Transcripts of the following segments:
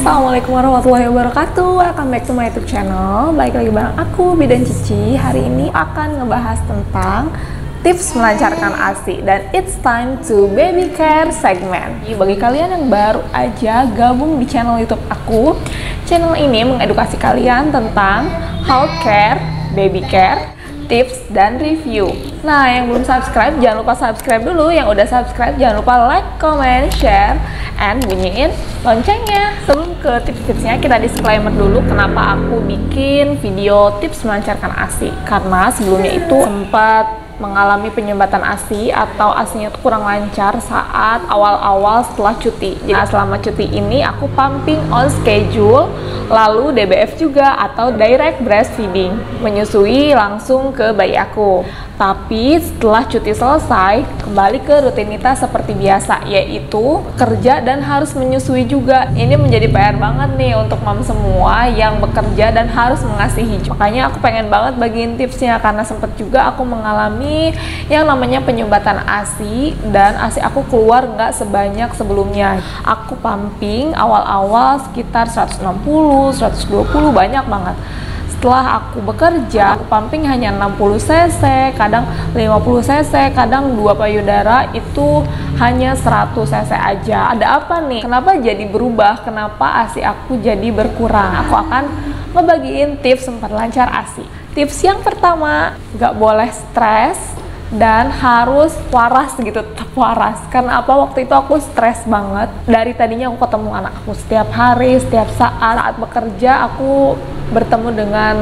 Assalamualaikum warahmatullahi wabarakatuh. Welcome back to my YouTube channel. Balik lagi bareng aku, Bidan Cici. Hari ini akan ngebahas tentang tips melancarkan ASI. Dan it's time to baby care segment. Bagi kalian yang baru aja gabung di channel YouTube aku, channel ini mengedukasi kalian tentang health care, baby care, tips dan review. Nah, yang belum subscribe jangan lupa subscribe dulu. Yang udah subscribe jangan lupa like, comment, share, and bunyiin loncengnya. Sebelum ke tips-tipsnya, kita disclaimer dulu kenapa aku bikin video tips melancarkan ASI. Karena sebelumnya itu sempat mengalami penyumbatan ASI atau ASInya tuh kurang lancar saat awal-awal setelah cuti. Jadi selama cuti ini aku pumping on schedule, lalu DBF juga atau direct breastfeeding, menyusui langsung ke bayi aku. Tapi setelah cuti selesai, kembali ke rutinitas seperti biasa, yaitu kerja dan harus menyusui juga. Ini menjadi PR banget nih untuk mom semua yang bekerja dan harus mengasihi. Makanya aku pengen banget bagiin tipsnya, karena sempet juga aku mengalami yang namanya penyumbatan ASI, dan ASI aku keluar nggak sebanyak sebelumnya. Aku pumping awal-awal sekitar 160, 120, banyak banget. Setelah aku bekerja, aku pumping hanya 60 cc, kadang 50 cc, kadang 2 payudara itu hanya 100 cc aja. Ada apa nih? Kenapa jadi berubah? Kenapa ASI aku jadi berkurang? Aku akan ngebagiin tips memperlancar ASI. Tips yang pertama, nggak boleh stres dan harus waras gitu, tetap waras. Karena apa? Waktu itu aku stres banget. Dari tadinya aku ketemu anak aku setiap hari, setiap saat bekerja aku bertemu dengan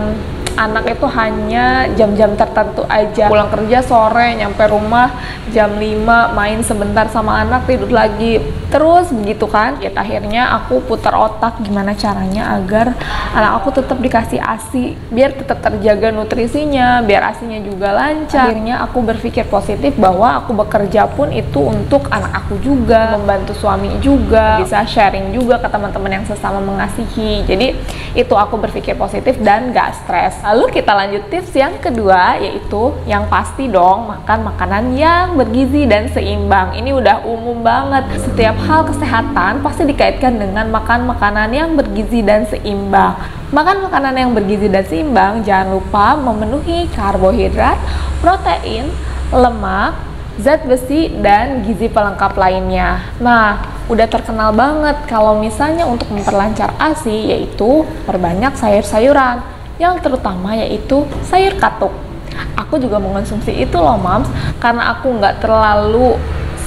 anak itu hanya jam-jam tertentu aja. Pulang kerja sore, nyampe rumah jam 5, main sebentar sama anak, tidur lagi. Terus begitu kan. Ya, akhirnya aku putar otak gimana caranya agar anak aku tetap dikasih ASI, biar tetap terjaga nutrisinya, biar ASInya juga lancar. Akhirnya aku berpikir positif bahwa aku bekerja pun itu untuk anak aku juga, membantu suami juga, bisa sharing juga ke teman-teman yang sesama mengasihi. Jadi itu aku berpikir positif dan gak stres. Lalu kita lanjut tips yang kedua, yaitu yang pasti dong, makan makanan yang bergizi dan seimbang. Ini udah umum banget. Setiap hal kesehatan pasti dikaitkan dengan makan makanan yang bergizi dan seimbang. Makan makanan yang bergizi dan seimbang, jangan lupa memenuhi karbohidrat, protein, lemak, zat besi, dan gizi pelengkap lainnya. Nah, udah terkenal banget kalau misalnya untuk memperlancar ASI, yaitu perbanyak sayur-sayuran, yang terutama yaitu sayur katuk. Aku juga mengonsumsi itu loh moms, karena aku nggak terlalu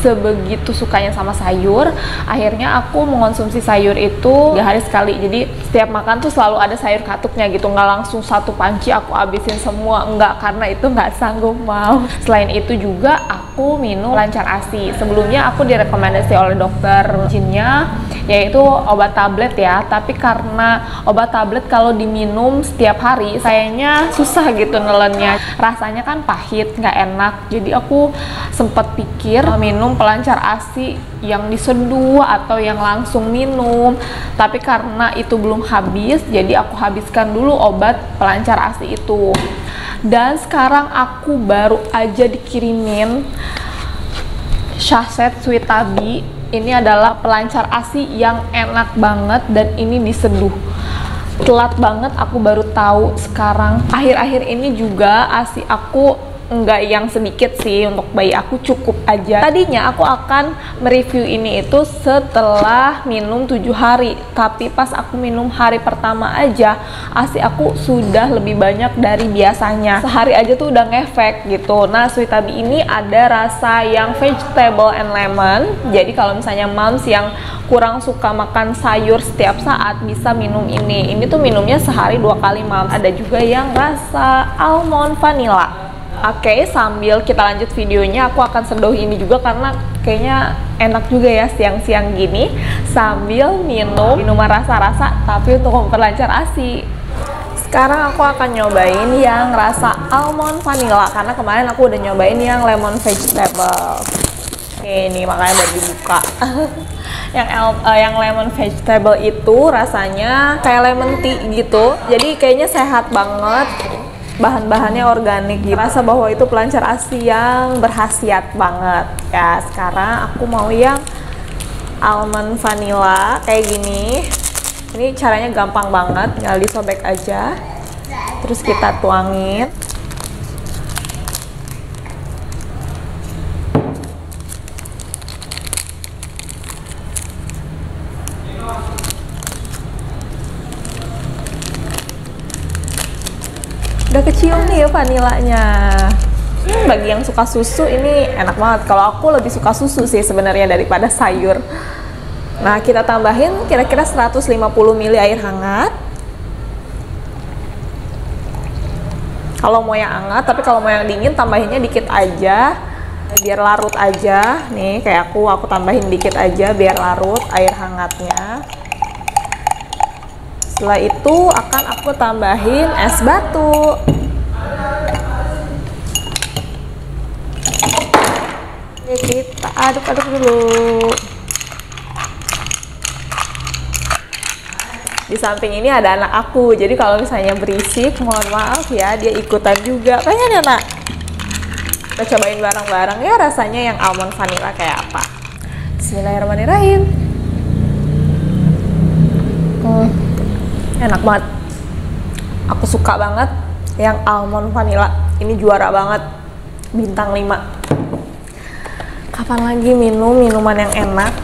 sebegitu sukanya sama sayur. Akhirnya aku mengonsumsi sayur itu 3 hari sekali. Jadi setiap makan tuh selalu ada sayur katuknya gitu, nggak langsung satu panci aku habisin semua, enggak, karena itu nggak sanggup mau. Selain itu juga aku minum lancar ASI. Sebelumnya aku direkomendasi oleh dokter jinnya, yaitu obat tablet ya, tapi karena obat tablet kalau diminum setiap hari sayangnya susah gitu nelennya, rasanya kan pahit, nggak enak. Jadi aku sempat pikir minum pelancar ASI yang diseduh atau yang langsung minum, tapi karena itu belum habis, jadi aku habiskan dulu obat pelancar ASI itu. Dan sekarang aku baru aja dikirimin sachet Sweet Tabby. Ini adalah pelancar ASI yang enak banget, dan ini diseduh. Telat banget aku baru tahu sekarang. Akhir-akhir ini juga ASI aku enggak yang sedikit sih, untuk bayi aku cukup aja. Tadinya aku akan mereview ini itu setelah minum 7 hari, tapi pas aku minum hari pertama aja ASI aku sudah lebih banyak dari biasanya. Sehari aja tuh udah ngefek gitu. Nah, Sweet Tabby ini ada rasa yang vegetable and lemon. Jadi kalau misalnya moms yang kurang suka makan sayur setiap saat bisa minum ini. Ini tuh minumnya sehari 2 kali moms. Ada juga yang rasa almond vanilla. Oke, sambil kita lanjut videonya, aku akan seduh ini juga karena kayaknya enak juga ya siang-siang gini sambil minum minuman rasa-rasa tapi untuk memperlancar ASI. Sekarang aku akan nyobain yang rasa almond vanilla, karena kemarin aku udah nyobain yang lemon vegetable. Oke, ini makanya baru dibuka. Yang lemon vegetable itu rasanya kayak lemon tea gitu, jadi kayaknya sehat banget. Bahan-bahannya organik gitu. Rasa bahwa itu pelancar ASI yang berkhasiat banget. Ya, sekarang aku mau yang almond vanilla kayak gini. Ini caranya gampang banget, tinggal disobek aja. Terus kita tuangin. Udah kecium nih ya vanilanya. Bagi yang suka susu ini enak banget. Kalau aku lebih suka susu sih sebenarnya daripada sayur. Nah, kita tambahin kira-kira 150 ml air hangat. Kalau mau yang hangat, tapi kalau mau yang dingin tambahinnya dikit aja. Biar larut aja. Nih, kayak aku tambahin dikit aja biar larut air hangatnya. Setelah itu akan aku tambahin es batu. Oke, kita aduk-aduk dulu. Di samping ini ada anak aku, jadi kalau misalnya berisik, mohon maaf ya, dia ikutan juga. Pengen ya nak? Kita cobain bareng-bareng ya rasanya yang almond vanilla kayak apa. Bismillahirrahmanirrahim. Enak banget. Aku suka banget yang almond vanilla. Ini juara banget. Bintang 5. Kapan lagi minum minuman yang enak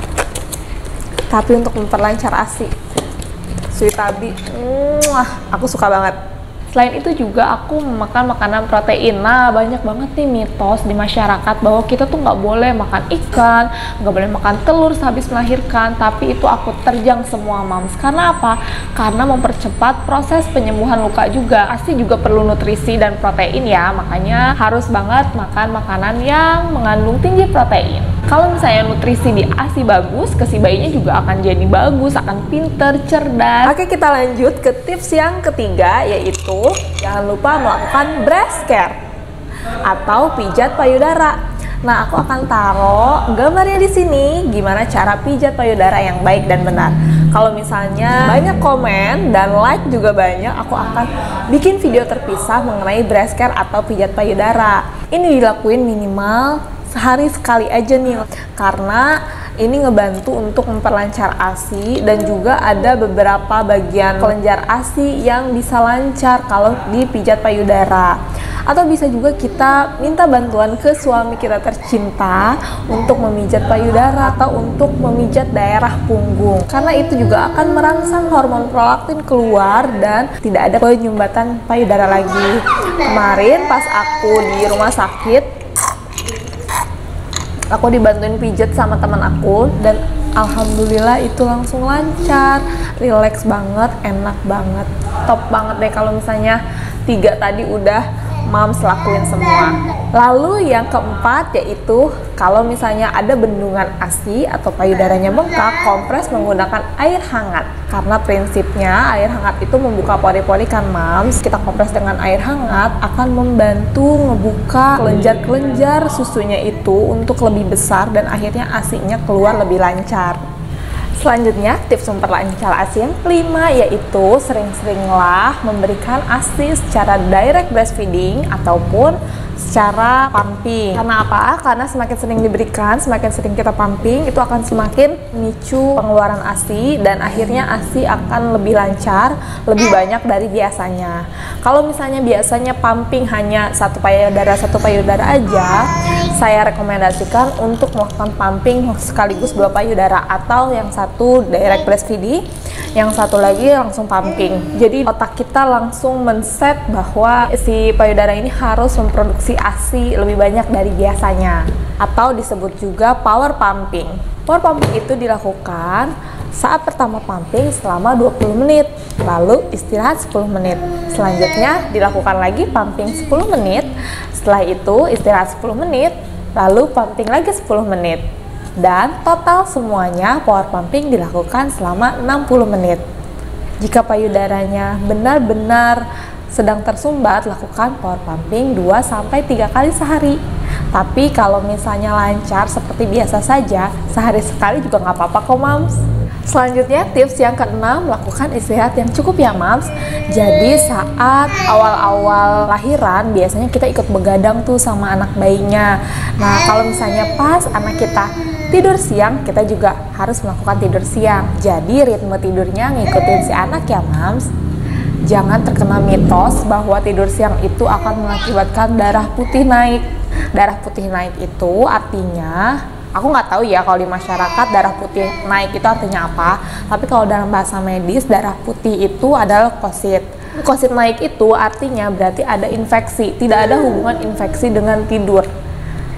tapi untuk memperlancar ASI? Sweet Abi. Aku suka banget. Selain itu juga aku makan makanan protein. Nah, banyak banget nih mitos di masyarakat bahwa kita tuh nggak boleh makan ikan, nggak boleh makan telur sehabis melahirkan. Tapi itu aku terjang semua moms. Karena apa? Karena mempercepat proses penyembuhan luka juga. ASI juga perlu nutrisi dan protein ya. Makanya harus banget makan makanan yang mengandung tinggi protein. Kalau misalnya nutrisi di ASI bagus, ke si bayinya juga akan jadi bagus, akan pinter, cerdas. Oke, kita lanjut ke tips yang ketiga, yaitu jangan lupa melakukan breast care atau pijat payudara. Nah, aku akan taruh gambarnya di sini gimana cara pijat payudara yang baik dan benar. Kalau misalnya banyak komen dan like juga banyak, aku akan bikin video terpisah mengenai breast care atau pijat payudara. Ini dilakuin minimal sehari sekali aja nih, karena ini ngebantu untuk memperlancar ASI dan juga ada beberapa bagian kelenjar ASI yang bisa lancar kalau dipijat payudara. Atau bisa juga kita minta bantuan ke suami kita tercinta untuk memijat payudara atau untuk memijat daerah punggung, karena itu juga akan merangsang hormon prolaktin keluar dan tidak ada penyumbatan payudara lagi. Kemarin pas aku di rumah sakit, aku dibantuin pijet sama teman aku dan alhamdulillah itu langsung lancar, relax banget, enak banget, top banget deh kalau misalnya 3 tadi udah moms lakuin semua. Lalu yang keempat yaitu kalau misalnya ada bendungan ASI atau payudaranya bengkak, kompres menggunakan air hangat. Karena prinsipnya air hangat itu membuka pori-pori kan moms. Kita kompres dengan air hangat akan membantu ngebuka kelenjar-kelenjar susunya itu untuk lebih besar dan akhirnya ASI-nya keluar lebih lancar. Selanjutnya, tips memperlancar ASI yang kelima yaitu sering-seringlah memberikan ASI secara direct breastfeeding ataupun secara pumping. Karena apa? Karena semakin sering diberikan, semakin sering kita pumping, itu akan semakin memicu pengeluaran ASI dan akhirnya ASI akan lebih lancar, lebih banyak dari biasanya. Kalau misalnya biasanya pumping hanya satu payudara aja, saya rekomendasikan untuk melakukan pumping sekaligus 2 payudara, atau yang satu direct breastfeeding, yang satu lagi langsung pumping. Jadi otak kita langsung men-set bahwa si payudara ini harus memproduksi ASI lebih banyak dari biasanya, atau disebut juga power pumping. Power pumping itu dilakukan saat pertama pumping selama 20 menit, lalu istirahat 10 menit. Selanjutnya dilakukan lagi pumping 10 menit, setelah itu istirahat 10 menit, lalu pumping lagi 10 menit. Dan total semuanya power pumping dilakukan selama 60 menit. Jika payudaranya benar-benar sedang tersumbat, lakukan power pumping 2-3 kali sehari. Tapi kalau misalnya lancar seperti biasa saja, sehari sekali juga nggak apa-apa kok moms. Selanjutnya tips yang keenam, lakukan istirahat yang cukup ya moms. Jadi saat awal-awal lahiran biasanya kita ikut begadang tuh sama anak bayinya. Nah kalau misalnya pas anak kita tidur siang, kita juga harus melakukan tidur siang. Jadi ritme tidurnya ngikutin si anak ya mams. Jangan terkena mitos bahwa tidur siang itu akan mengakibatkan darah putih naik. Darah putih naik itu artinya, aku nggak tahu ya kalau di masyarakat darah putih naik itu artinya apa. Tapi kalau dalam bahasa medis, darah putih itu adalah leukosit. Leukosit naik itu artinya berarti ada infeksi. Tidak ada hubungan infeksi dengan tidur.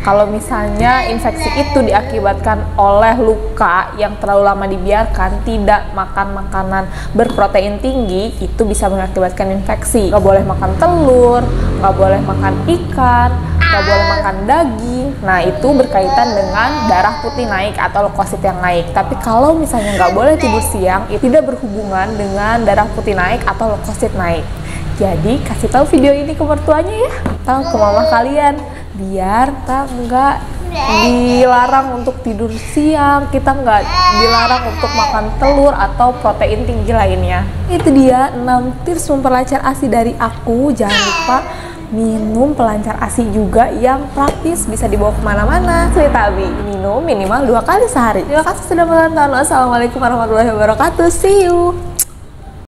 Kalau misalnya infeksi itu diakibatkan oleh luka yang terlalu lama dibiarkan, tidak makan makanan berprotein tinggi, itu bisa mengakibatkan infeksi. Nggak boleh makan telur, nggak boleh makan ikan, nggak boleh makan daging. Nah, itu berkaitan dengan darah putih naik atau leukosit yang naik. Tapi kalau misalnya nggak boleh tidur siang, itu tidak berhubungan dengan darah putih naik atau leukosit naik. Jadi, kasih tahu video ini ke mertuanya ya, atau ke mama kalian, biar kita nggak dilarang untuk tidur siang, kita nggak dilarang untuk makan telur atau protein tinggi lainnya. Itu dia 6 tips memperlancar ASI dari aku. Jangan lupa minum pelancar ASI juga yang praktis, bisa dibawa kemana-mana. Sweet Abi, minum minimal 2 kali sehari. Terima kasih sudah menonton. Wassalamualaikum warahmatullahi wabarakatuh. See you.